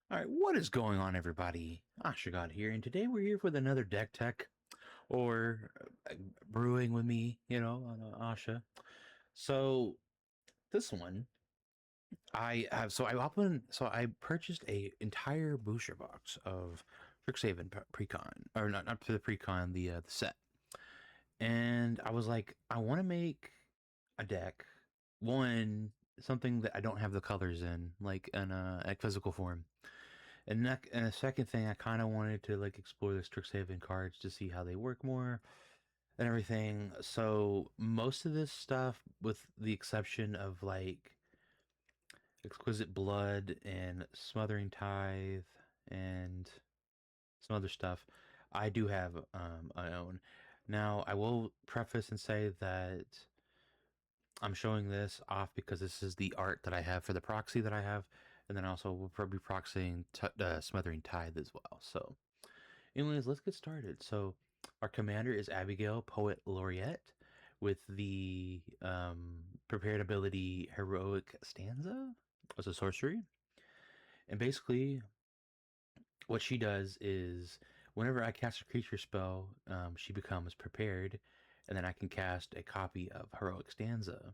All right, what is going on, everybody? Osha here, and today we're here with another deck tech or brewing with me, on Asha. So this one, I purchased a entire booster box of Strixhaven Precon, or not for the Precon, the set, and I was like, I want to make a deck, one something that I don't have the colors in, like physical form. And a second thing, I kind of wanted to like explore the Strixhaven cards to see how they work more and everything. So most of this stuff, with the exception of like Exquisite Blood and Smothering Tithe and some other stuff, I do have I own. Now I will preface and say that I'm showing this off because this is the art that I have for the proxy that I have, and then also we'll probably be proxying Smothering Tithe as well. So anyways, let's get started. So, our commander is Abigail, Poet Laureate, with the prepared ability Heroic Stanza as a sorcery. And basically, what she does is whenever I cast a creature spell, she becomes prepared, and then I can cast a copy of Heroic Stanza.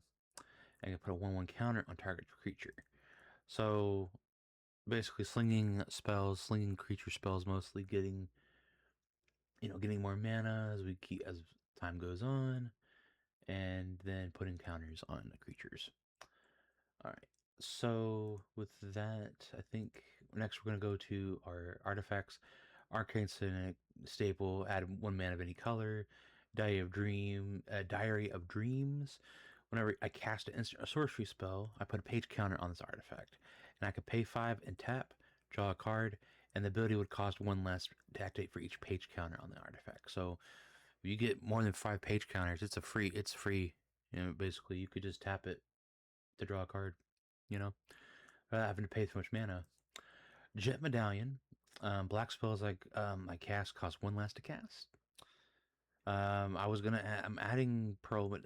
I can put a 1/1 counter on target creature. So, basically, slinging creature spells, mostly getting more mana as we keep as time goes on, and then putting counters on the creatures. All right. So with that, I think next we're gonna go to our artifacts. Arcane Cynic staple. Add 1 mana of any color. Diary of Dreams. Whenever I cast an instant or sorcery spell, I put a page counter on this artifact, and I could pay 5 and tap, draw a card, and the ability would cost 1 less to activate for each page counter on the artifact. So if you get more than 5 page counters, it's free. Basically you could just tap it to draw a card, you know, without having to pay too much mana. Jet Medallion. Black spells I cast cost 1 less to cast. I'm adding Pearl, but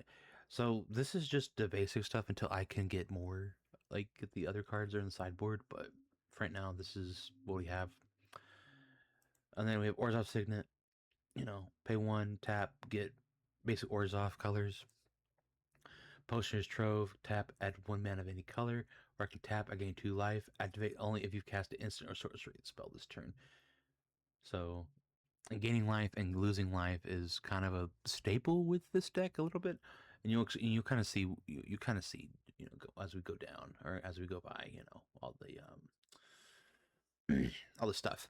so this is just the basic stuff until I can get more, like get the other cards are in the sideboard. But for right now, this is what we have. And then we have Orzhov Signet. Pay 1, tap, get basic Orzhov colors. Potioner's Trove, tap, add 1 mana of any color, or I can tap, I gain 2 life, activate only if you've cast an instant or sorcery spell this turn. So, and gaining life and losing life is kind of a staple with this deck a little bit, and you kind of see as we go down or as we go by, all the all the stuff.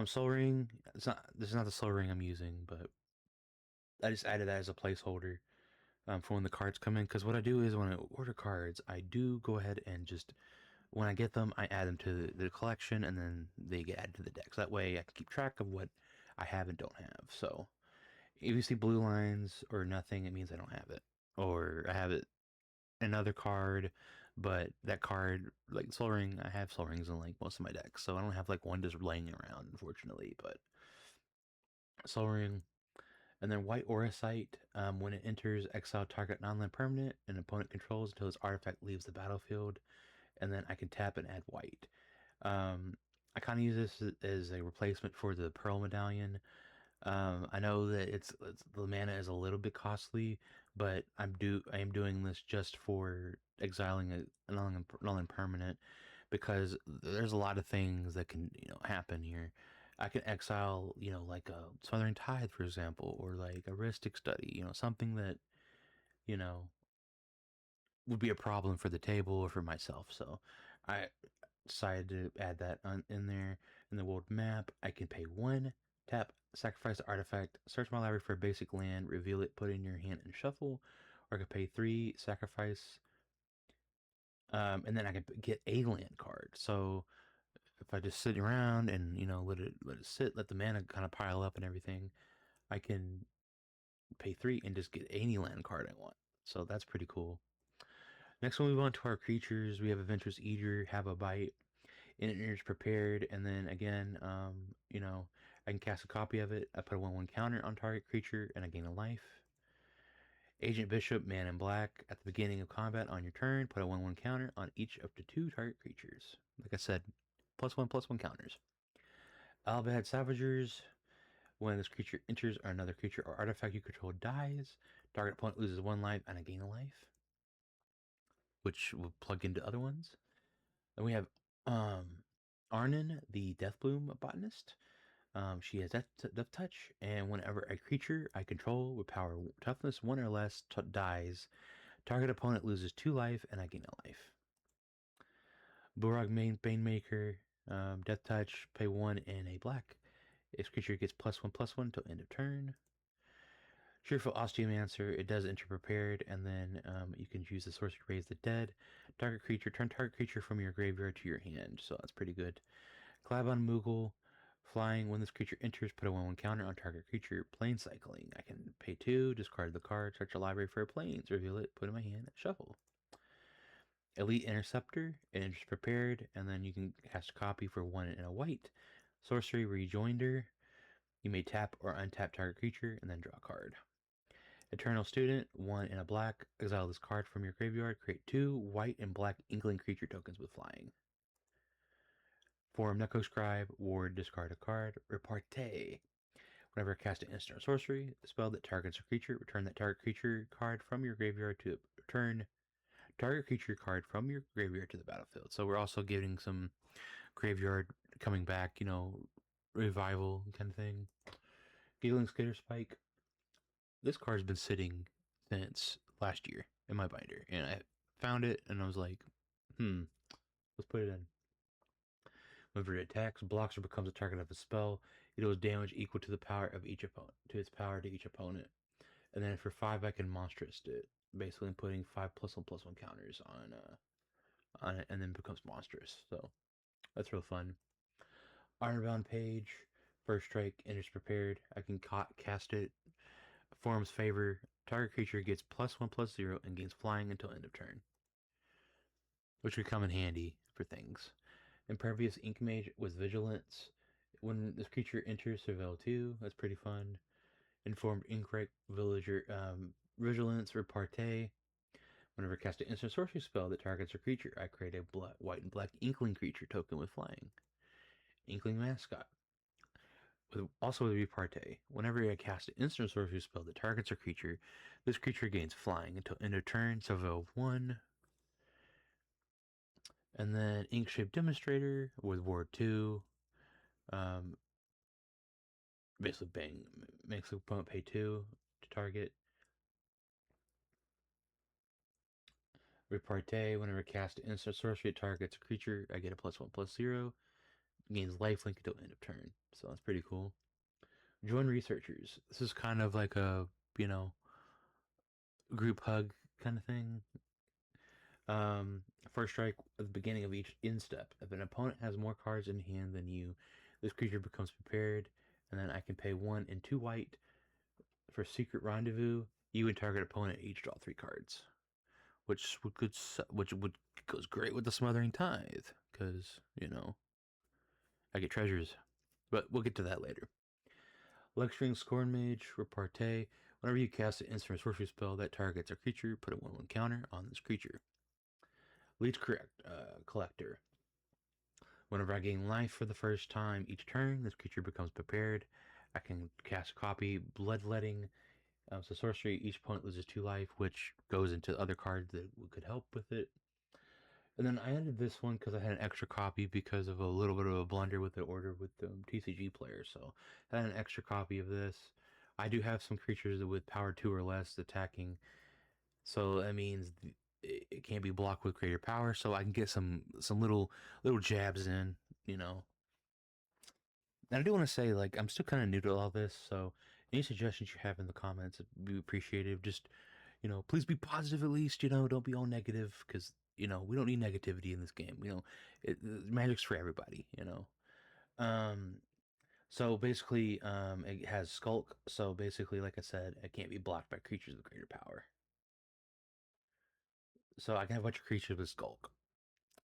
Soul Ring. This is not the Soul Ring I'm using, but I just added that as a placeholder for when the cards come in. Because what I do is when I order cards, I do go ahead and just when I get them, I add them to the collection, and then they get added to the deck. So that way, I can keep track of what I have and don't have. So if you see blue lines or nothing, it means I don't have it, or I have it another card. But that card, like Soul Ring, I have Soul Rings in like most of my decks, so I don't have like one just laying around, unfortunately. But Soul Ring, and then White Auracite, when it enters, exile target non-land permanent an opponent controls until its artifact leaves the battlefield, and then I can tap and add white. I kind of use this as a replacement for the Pearl Medallion. I know that the mana is a little bit costly, but I am doing this just for exiling a non permanent because there's a lot of things that can happen here. I can exile like a Smothering Tithe, for example, or like a Ristic Study, something that you know would be a problem for the table or for myself. So I decided to add that in there. In the world map, I can pay 1, tap, sacrifice the artifact, search my library for a basic land, reveal it, put it in your hand, and shuffle. Or I can pay 3, sacrifice, and then I can get a land card. So if I just sit around and let it sit, let the mana kind of pile up and everything, I can pay 3 and just get any land card I want. So that's pretty cool. Next one, we move on to our creatures. We have Adventurous Eater, Have a Bite, Enters Prepared, and then again, I can cast a copy of it. I put a 1/1 counter on target creature, and I gain a life. Agent Bishop, Man in Black, at the beginning of combat on your turn, put a 1/1 counter on each up to 2 target creatures. Like I said, +1/+1 counters. Albad Savagers. When this creature enters or another creature or artifact you control dies, target opponent loses 1 life and I gain a life, which will plug into other ones. Then we have Arnon, the Deathbloom botanist. She has Death Touch, and whenever a creature I control with power toughness 1 or less dies, target opponent loses 2 life and I gain a life. Burog Banemaker, Death Touch, pay 1 and a black. This creature gets +1/+1 till end of turn. Cheerful Osteomancer, it does enter prepared, and then you can use the sorcery to raise the dead. Turn target creature from your graveyard to your hand, so that's pretty good. Clabon Moogle, flying, when this creature enters, put a 1/1 counter on target creature. Plane cycling, I can pay 2, discard the card, search a library for planes, reveal it, put it in my hand, and shuffle. Elite Interceptor, it enters prepared, and then you can cast a copy for 1 and a white. Sorcery Rejoinder, you may tap or untap target creature, and then draw a card. Eternal Student, 1 and a black. Exile this card from your graveyard. Create 2 white and black Inkling creature tokens with flying. Form Neko Scribe, ward, discard a card. Repartee. Whenever I cast an instant sorcery, a spell that targets a creature, return that target creature card from your graveyard to return target creature card from your graveyard to the battlefield. So we're also getting some graveyard coming back, you know, revival kind of thing. Giggling Skitter Spike. This card's been sitting since last year in my binder, and I found it, and I was like, let's put it in. Whenever it attacks, blocks, or becomes a target of a spell, it deals damage equal to the power of each opponent, to its power to each opponent. And then for 5, I can monstrous it, basically putting 5 +1/+1 counters on it, and then becomes monstrous. So that's real fun. Ironbound Page, first strike, enters prepared. I can cast it. Form's favor. Target creature gets +1/+0 and gains flying until end of turn, which would come in handy for things. Impervious Ink Mage with Vigilance. When this creature enters Surveil 2, that's pretty fun. Informed Incorrect Villager Vigilance Repartee. Whenever I cast an instant sorcery spell that targets a creature, I create a white and black Inkling creature token with flying. Inkling Mascot. Also with Repartee. Whenever I cast an instant sorcery spell that targets a creature, this creature gains flying until end of turn, Surveil 1. And then Ink-Shaped Demonstrator with Ward 2. Basically, bang, makes the opponent pay 2 to target. Repartee, whenever cast instant sorcery, it targets a creature, I get a +1/+0. Gains lifelink until end of turn. So that's pretty cool. Join Researchers. This is kind of like a, you know, group hug kind of thing. First strike at the beginning of each end step. If an opponent has more cards in hand than you, this creature becomes prepared, and then I can pay 1 and 2 white for Secret Rendezvous. You and target opponent each draw 3 cards, which goes great with the Smothering Tithe, because you know I get treasures, but we'll get to that later. Lecturing Scorn Mage, Repartee. Whenever you cast an instant sorcery spell that targets a creature, put a 1/1 counter on this creature. Leech Collector. Whenever I gain life for the first time each turn, this creature becomes prepared. I can cast a copy, Bloodletting. So sorcery, each opponent loses 2 life, which goes into other cards that could help with it. And then I added this one because I had an extra copy because of a little bit of a blunder with the order with the TCG player. So I had an extra copy of this. I do have some creatures with power 2 or less attacking. So that means it can't be blocked with greater power. So I can get some little jabs in, you know. And I do want to say, like, I'm still kind of new to all this. So any suggestions you have in the comments would be appreciated. Just, you know, please be positive at least, you know, don't be all negative, because you know, we don't need negativity in this game. You know, magic's for everybody, you know. So basically, it has Skulk. So basically, like I said, it can't be blocked by creatures with greater power. So I can have a bunch of creatures with Skulk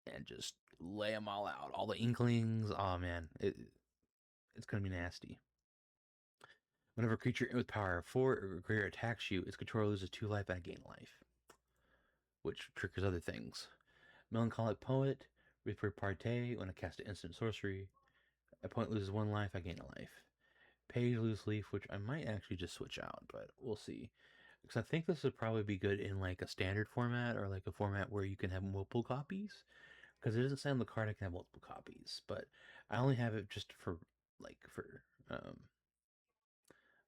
and just lay them all out. All the Inklings. Oh man, it's gonna be nasty. Whenever a creature with power 4 or greater attacks you, its controller loses 2 life and I gain life, which triggers other things. Melancholic Poet. With repartee, when I cast an instant sorcery, a point loses 1 life, I gain a life. Page lose leaf, which I might actually just switch out, but we'll see. Because I think this would probably be good in like a standard format or like a format where you can have multiple copies. Because it doesn't say on the card I can have multiple copies, but I only have it just for um,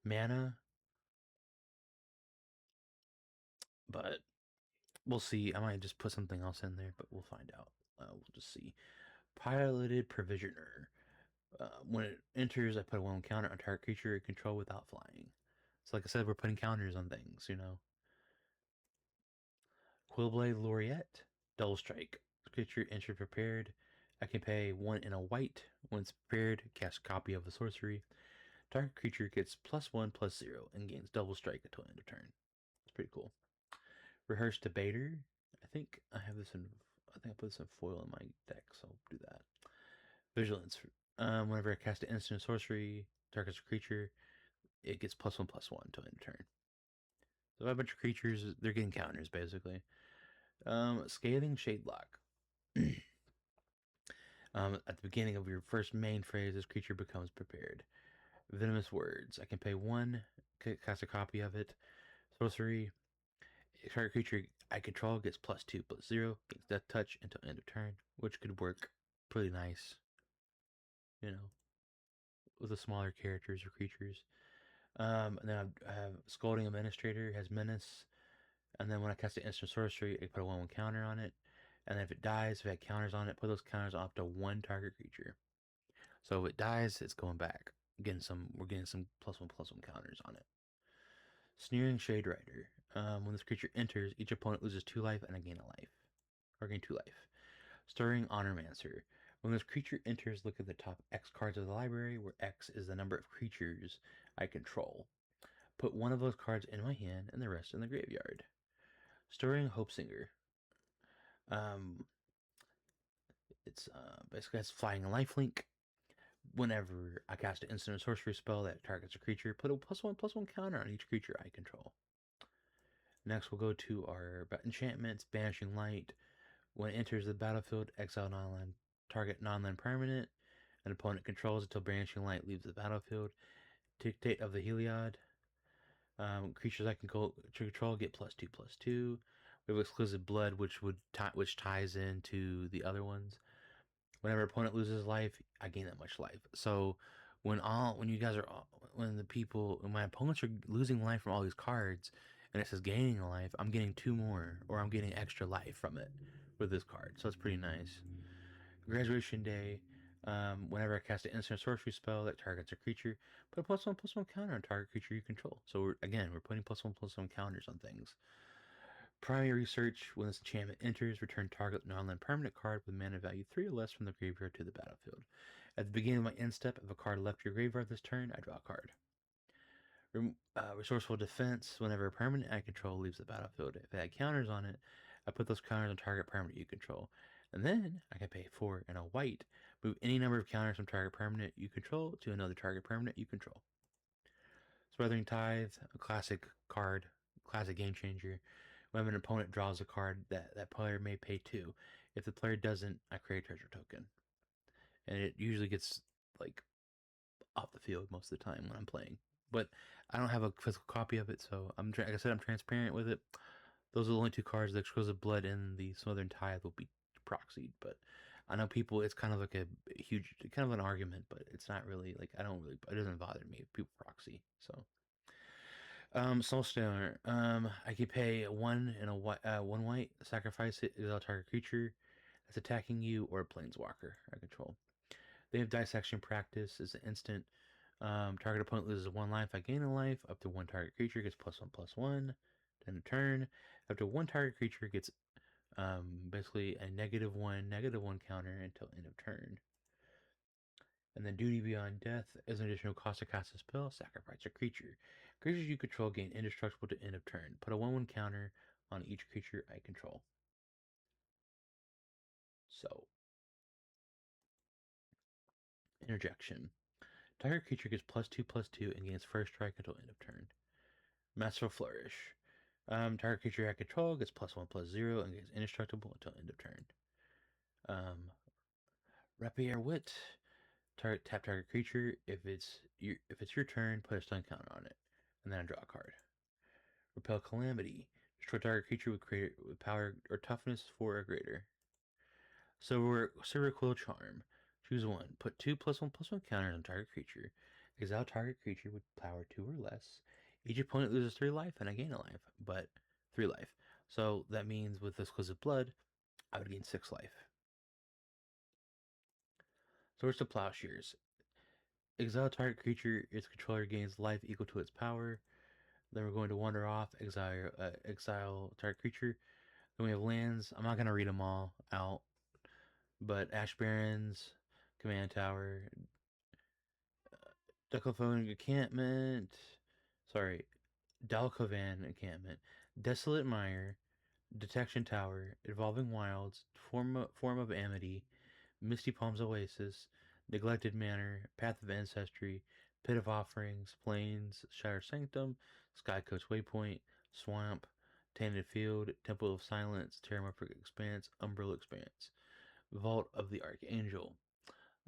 mana. But we'll see. I might just put something else in there, but we'll find out. We'll just see. Piloted Provisioner. When it enters, I put a 1 counter on target creature I control without flying. So, like I said, we're putting counters on things, you know. Quillblade Laureate. Double Strike. Creature enters prepared. I can pay 1 in a white. When it's prepared, cast a copy of the sorcery. Target creature gets +1/+0 and gains double strike until end of turn. It's pretty cool. Rehearsed Debater. I think I have this in. I think I put this in foil in my deck, so I'll do that. Vigilance. Whenever I cast an instant sorcery, targets a creature, it gets +1/+1 until end of turn. So I have a bunch of creatures. They're getting counters basically. Scathing Shadeblock. At the beginning of your first main phrase, this creature becomes prepared. Venomous Words. I can pay 1, cast a copy of it. Sorcery. Target creature I control gets +2/+0, gains Death Touch until end of turn, which could work pretty nice, you know, with the smaller characters or creatures. And then I have Scolding Administrator, has Menace, and then when I cast an instant sorcery, I put a 1/1 counter on it, and then if it dies, if it had counters on it, put those counters off to 1 target creature. So if it dies, it's going back. We're getting some +1/+1 counters on it. Sneering Shade Rider. When this creature enters, each opponent loses 2 life and I gain a life. Or gain 2 life. Stirring Honormancer. When this creature enters, look at the top X cards of the library, where X is the number of creatures I control. Put 1 of those cards in my hand and the rest in the graveyard. Stirring Hopesinger. It's basically has Flying Lifelink. Whenever I cast an instant or sorcery spell that targets a creature, put a +1/+1 counter on each creature I control. Next, we'll go to our enchantments. Banishing Light. When it enters the battlefield, exile target non-land permanent an opponent controls until Banishing Light leaves the battlefield. Dictate of the Heliod. Creatures I can control get +2/+2. We have exclusive blood, which ties into the other ones. Whenever opponent loses life, I gain that much life. So when my opponents are losing life from all these cards, and it says gaining a life, I'm getting 2 more, or I'm getting extra life from it with this card. So it's pretty nice. Graduation Day. Whenever I cast an instant sorcery spell that targets a creature, put a +1/+1 counter on target creature you control. So we're putting +1/+1 counters on things. Primary Research. When this enchantment enters, return target non-land permanent card with mana value 3 or less from the graveyard to the battlefield. At the beginning of my end step, if a card left your graveyard this turn, I draw a card. Resourceful Defense. Whenever a permanent I control leaves the battlefield, if it had counters on it, I put those counters on target permanent you control. And then I can pay 4 and a white. Move any number of counters from target permanent you control to another target permanent you control. Smothering Tithe, a classic card, classic game changer. When an opponent draws a card, that player may pay 2. If the player doesn't, I create a treasure token. And it usually gets, like, off the field most of the time when I'm playing. But I don't have a physical copy of it, so like I said, I'm transparent with it. Those are the only 2 cards. The Exquisite Blood and the Smothering Tithe will be proxied, but I know people, it's kind of like a huge, kind of an argument, but it's not really, like, it doesn't bother me if people proxy, so. Soulstone. I can pay 1 and a 1 white, sacrifice it, exile target creature that's attacking you, or a planeswalker I control. They have Dissection Practice as an instant. Target opponent loses 1 life, I gain a life. Up to 1 target creature gets +1/+1. End of turn. Up to 1 target creature gets basically a -1/-1 counter until end of turn. And then Duty Beyond Death is an additional cost to cast a spell, sacrifice a creature. Creatures you control gain indestructible to end of turn. Put a 1/1 counter on each creature I control. So, interjection. Target creature gets +2/+2 and gains first strike until end of turn. Masterful Flourish. Target creature I control gets +1/+0 and gains indestructible until end of turn. Rapier Wit. Tap target creature. If it's your turn, put a stun counter on it, and then I draw a card. Repel Calamity. Destroy target creature with power or toughness 4 or greater. Silver Quill Charm. Choose one. Put 2+1/+1 counters on target creature. Exile target creature with power 2 or less. Each opponent loses 3 life and I gain a life, but 3 life. So that means with Exquisite Blood, I would gain 6 life. Swords to Plowshares. Exile target creature, its controller gains life equal to its power. Then we're going to wander off, exile target creature. Then we have lands. I'm not going to read them all out, but Ash Barrens, Command Tower, Ducklefone Encampment, Dalkovan Encampment, Desolate Mire, Detection Tower, Evolving Wilds, Form of Amity, Misty Palms Oasis, Neglected Manor, Path of Ancestry, Pit of Offerings, Plains, Shatter Sanctum, Skycoast Waypoint, Swamp, Tainted Field, Temple of Silence, Terramorphic Expanse, Umbral Expanse, Vault of the Archangel.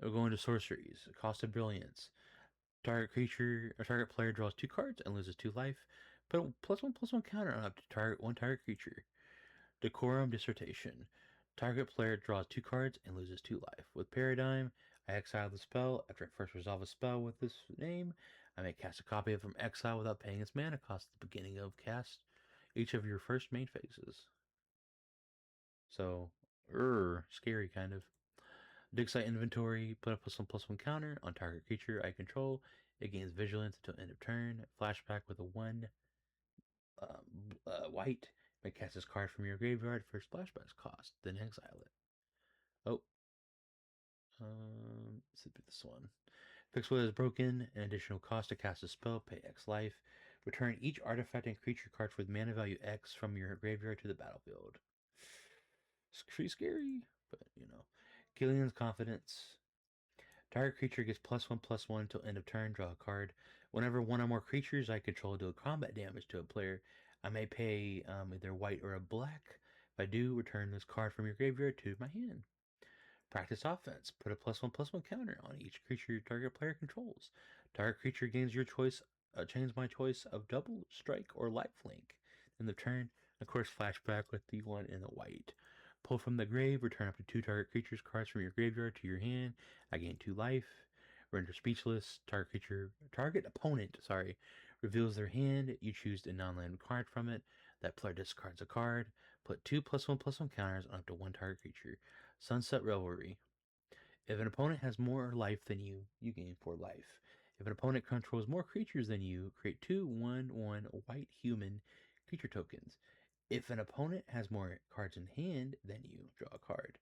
We're going to sorceries. Cost of Brilliance. Target creature or target player draws 2 cards and loses 2 life. Put a +1/+1 counter on up to one target creature. Decorum Dissertation. Target player draws 2 cards and loses 2 life. With Paradigm, I exile the spell. After I first resolve a spell with this name, I may cast a copy of it from exile without paying its mana cost at the beginning of cast each of your first main phases. So, scary kind of. Dig site inventory, put a +1/+1 counter on target creature I control. It gains vigilance until end of turn. Flashback with a 1 white. May cast this card from your graveyard for splashback's cost, then exile it. Oh, let's do this one. Fix what is broken, an additional cost to cast a spell, pay X life. Return each artifact and creature card with mana value X from your graveyard to the battlefield. It's pretty scary, but you know. Killian's Confidence. Target creature gets +1/+1 until end of turn. Draw a card. Whenever one or more creatures I control deal combat damage to a player, I may pay either white or a black. If I do, return this card from your graveyard to my hand. Practice Offense. Put a +1/+1 counter on each creature your target player controls. Target creature gains your choice. Change my choice of double, strike, or lifelink. In the turn, of course, flashback with the 1 and the white. Pull from the grave. Return up to 2 target creatures cards from your graveyard to your hand. I gain 2 life. Render Speechless. Target opponent, reveals their hand. You choose a non-land card from it. That player discards a card. Put 2 +1/+1 counters on up to 1 target creature. Sunset Revelry. If an opponent has more life than you, you gain 4 life. If an opponent controls more creatures than you, create 2 1/1 white human creature tokens. If an opponent has more cards in hand than you, draw a card.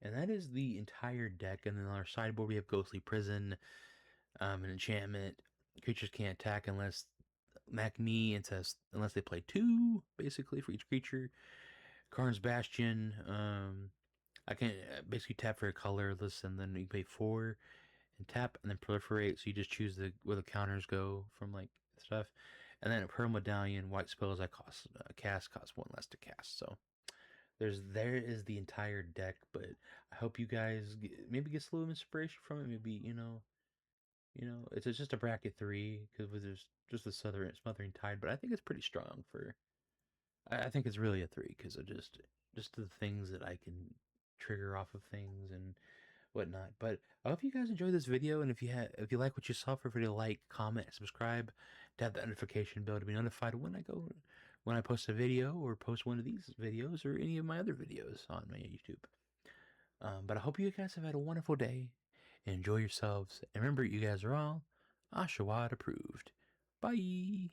And that is the entire deck. And then on our sideboard, we have Ghostly Prison, an enchantment. Creatures can't attack unless unless they play 2, basically, for each creature. Karn's Bastion. I can basically tap for a colorless, and then you pay 4 and tap, and then proliferate. So you just choose where the counters go from like stuff, and then a Pearl Medallion. White spells I cost 1 less to cast. So there is the entire deck. But I hope you guys maybe get a little inspiration from it. Maybe it's just a bracket 3 because there's just the Smothering Tide. But I think it's pretty strong for. I think it's really a 3 because of just the things that I can trigger off of things and whatnot. But I hope you guys enjoyed this video, and if you like what you saw, feel free to like, comment, subscribe, to have the notification bell to be notified when I post a video or post one of these videos or any of my other videos on my YouTube. But I hope you guys have had a wonderful day. Enjoy yourselves, and remember, you guys are all Osha approved. Bye.